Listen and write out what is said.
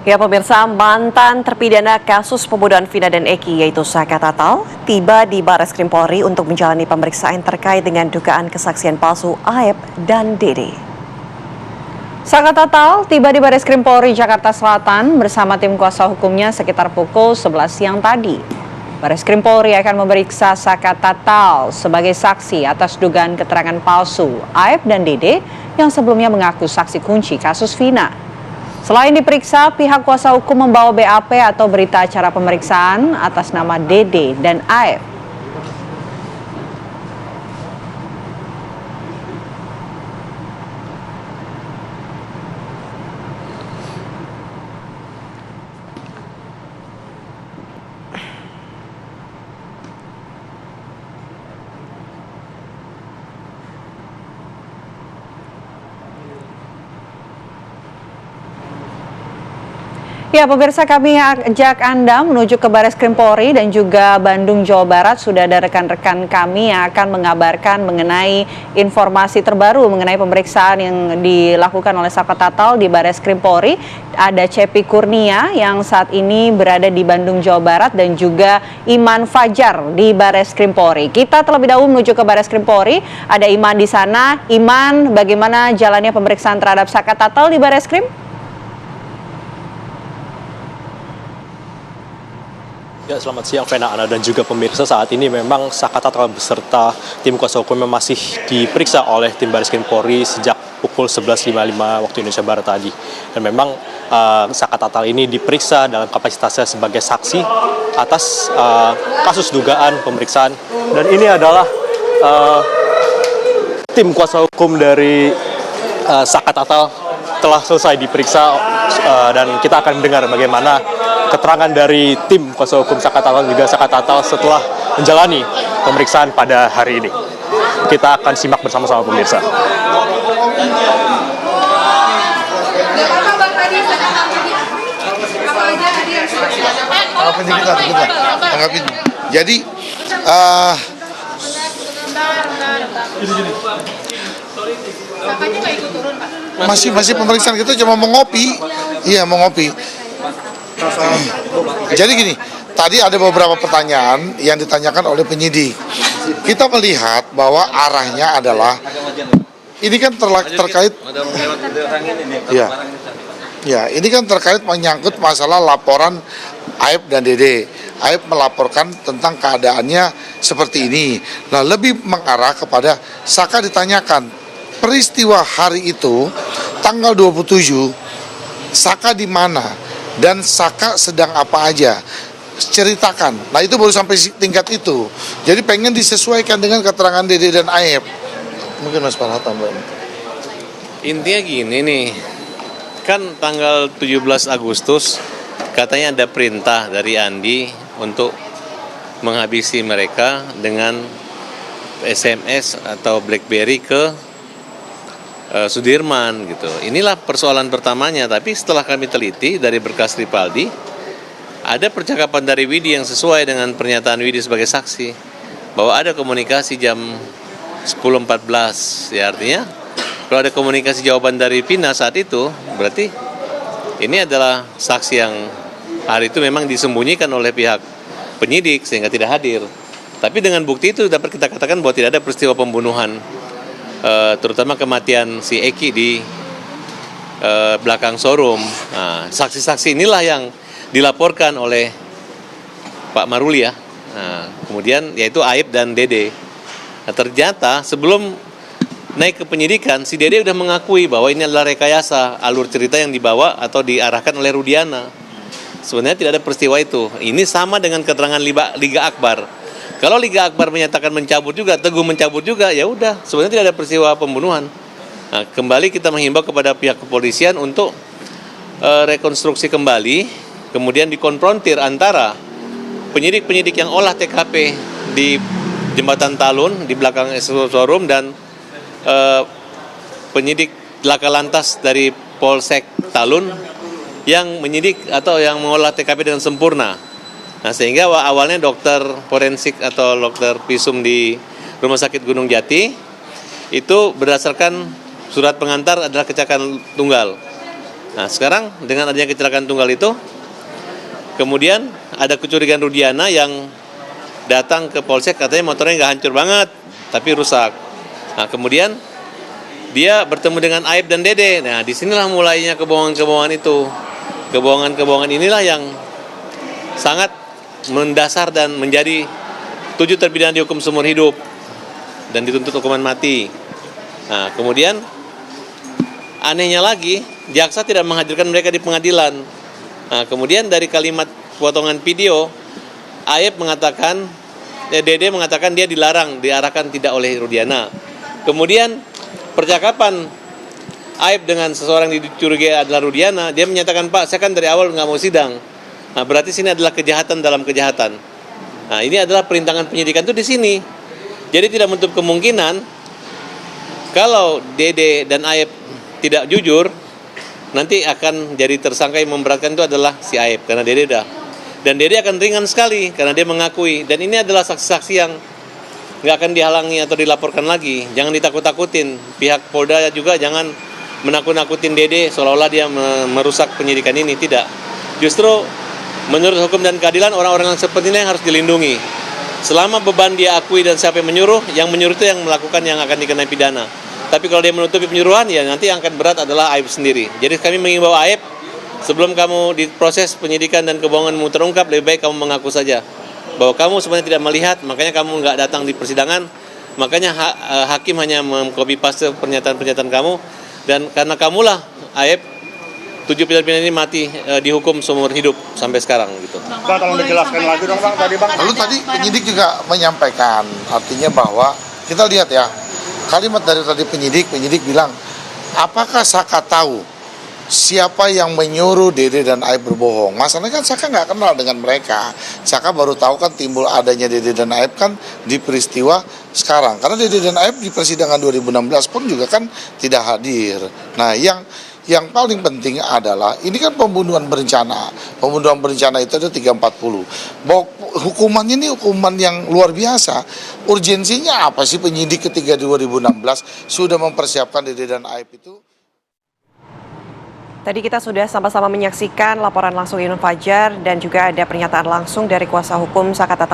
Ya pemirsa, mantan terpidana kasus pembunuhan Vina dan Eki yaitu Saka Tatal tiba di Barreskrim Polri untuk menjalani pemeriksaan terkait dengan dugaan kesaksian palsu Aep dan Dede. Saka Tatal tiba di Barreskrim Polri Jakarta Selatan bersama tim kuasa hukumnya sekitar pukul 11 siang tadi. Barreskrim Polri akan memeriksa Saka Tatal sebagai saksi atas dugaan keterangan palsu Aep dan Dede yang sebelumnya mengaku saksi kunci kasus Vina. Selain diperiksa, pihak kuasa hukum membawa BAP atau berita acara pemeriksaan atas nama Dede dan Aep. Ya pemirsa, kami ajak Anda menuju ke Barreskrim Polri dan juga Bandung, Jawa Barat. Sudah ada rekan-rekan kami yang akan mengabarkan mengenai informasi terbaru mengenai pemeriksaan yang dilakukan oleh Saka Tatal di Barreskrim Polri. Ada Cepi Kurnia yang saat ini berada di Bandung, Jawa Barat dan juga Iman Fajar di Barreskrim Polri. Kita terlebih dahulu menuju ke Barreskrim Polri. Ada Iman di sana. Iman, bagaimana jalannya pemeriksaan terhadap Saka Tatal di Barreskrim? Ya, selamat siang Vena, Ana dan juga pemirsa. Saat ini memang Saka Tatal beserta tim kuasa hukumnya masih diperiksa oleh tim Barreskrim Polri sejak pukul 11.55 waktu Indonesia Barat tadi. Dan memang Saka Tatal ini diperiksa dalam kapasitasnya sebagai saksi atas kasus dugaan pemeriksaan. Dan ini adalah tim kuasa hukum dari Saka Tatal telah selesai diperiksa dan kita akan mendengar bagaimana keterangan dari tim kuasa hukum Saka Tatal dan juga Saka Tatal setelah menjalani pemeriksaan pada hari ini. Kita akan simak bersama-sama pemirsa. Jadi masih pemeriksaan, kita cuma mau ngopi. Iya, mau ngopi. Jadi gini, tadi ada beberapa pertanyaan yang ditanyakan oleh penyidik. Kita melihat bahwa arahnya adalah ini kan terkait ini kan terkait menyangkut masalah laporan Aep dan Dede. Aep melaporkan tentang keadaannya seperti ini. Nah, lebih mengarah kepada Saka ditanyakan peristiwa hari itu tanggal 27 Saka di mana dan Saka sedang apa aja, ceritakan. Nah, itu baru sampai tingkat itu. Jadi pengen disesuaikan dengan keterangan Dede dan Aep. Mungkin Mas Farhat tambahin. Intinya gini nih, kan tanggal 17 Agustus katanya ada perintah dari Andi untuk menghabisi mereka dengan SMS atau BlackBerry ke Sudirman gitu. Inilah persoalan pertamanya, tapi setelah kami teliti dari berkas Ripaldi, ada percakapan dari Widi yang sesuai dengan pernyataan Widi sebagai saksi bahwa ada komunikasi jam 10.14. Ya, artinya kalau ada komunikasi jawaban dari Vina saat itu, berarti ini adalah saksi yang hari itu memang disembunyikan oleh pihak penyidik sehingga tidak hadir. Tapi dengan bukti itu dapat kita katakan bahwa tidak ada peristiwa pembunuhan, terutama kematian si Eki di belakang showroom. Nah, saksi-saksi inilah yang dilaporkan oleh Pak Maruli ya. Nah, kemudian yaitu Aep dan Dede. Nah, ternyata sebelum naik ke penyidikan, si Dede sudah mengakui bahwa ini adalah rekayasa alur cerita yang dibawa atau diarahkan oleh Rudiana. Sebenarnya tidak ada peristiwa itu. Ini sama dengan keterangan Liga Akbar. Kalau Liga Akbar menyatakan mencabut juga, Teguh mencabut juga, ya udah, sebenarnya tidak ada peristiwa pembunuhan. Nah, kembali kita menghimbau kepada pihak kepolisian untuk rekonstruksi kembali, kemudian dikonfrontir antara penyidik-penyidik yang olah TKP di Jembatan Talun, di belakang showroom, dan penyidik Laka Lantas dari Polsek Talun yang menyidik atau yang mengolah TKP dengan sempurna. Nah, sehingga awalnya dokter forensik atau dokter visum di Rumah Sakit Gunung Jati itu berdasarkan surat pengantar adalah kecelakaan tunggal. Nah, sekarang dengan adanya kecelakaan tunggal itu, kemudian ada kecurigaan Rudiana yang datang ke Polsek, katanya motornya nggak hancur banget, tapi rusak. Nah, kemudian dia bertemu dengan Aib dan Dede. Nah, disinilah mulainya kebohongan-kebohongan itu. Kebohongan-kebohongan inilah yang sangat mendasar dan menjadi 7 terpidana dihukum seumur hidup dan dituntut hukuman mati. Nah, kemudian anehnya lagi, jaksa tidak menghadirkan mereka di pengadilan. Nah, kemudian dari kalimat potongan video, Aib mengatakan, Dede mengatakan dia dilarang, diarahkan tidak oleh Rudiana. Kemudian percakapan Aib dengan seseorang yang dicurigai adalah Rudiana, dia menyatakan, Pak, saya kan dari awal nggak mau sidang. Nah, berarti sini adalah kejahatan dalam kejahatan. Nah, ini adalah perintangan penyidikan itu di sini. Jadi tidak menutup kemungkinan kalau Dede dan Aib tidak jujur, nanti akan jadi tersangka yang memberatkan itu adalah si Aib, karena Dede udah. Dan Dede akan ringan sekali karena dia mengakui. Dan ini adalah saksi-saksi yang nggak akan dihalangi atau dilaporkan lagi. Jangan ditakut-takutin. Pihak Polda juga jangan menakut-nakutin Dede seolah-olah dia merusak penyidikan ini. Tidak. Justru menurut hukum dan keadilan orang-orang yang seperti ini harus dilindungi. Selama beban dia akui dan siapa yang menyuruh itu yang melakukan yang akan dikenai pidana. Tapi kalau dia menutupi penyuruhan, ya nanti yang akan berat adalah Aib sendiri. Jadi kami mengimbau Aib, sebelum kamu diproses penyidikan dan kebohonganmu terungkap, lebih baik kamu mengaku saja bahwa kamu sebenarnya tidak melihat, makanya kamu nggak datang di persidangan, makanya hakim hanya mengcopy paste pernyataan-pernyataan kamu, dan karena kamulah Aib 7 pidana ini mati dihukum seumur hidup sampai sekarang gitu. Bang, tolong dijelaskan lagi dong Bang, tadi Bang. Lalu tadi penyidik juga menyampaikan, artinya bahwa kita lihat ya, kalimat dari tadi penyidik bilang, apakah Saka tahu siapa yang menyuruh Dede dan Aib berbohong? Masalahnya kan Saka nggak kenal dengan mereka. Saka baru tahu kan timbul adanya Dede dan Aib kan di peristiwa sekarang. Karena Dede dan Aib di persidangan 2016 pun juga kan tidak hadir. Nah, yang paling penting adalah ini kan pembunuhan berencana. Pembunuhan berencana itu ada 340. Bahwa hukumannya ini hukuman yang luar biasa. Urgensinya apa sih penyidik ketika 2016 sudah mempersiapkan Dede dan Aib itu? Tadi kita sudah sama-sama menyaksikan laporan langsung Yunus Fajar dan juga ada pernyataan langsung dari kuasa hukum Saka Tatal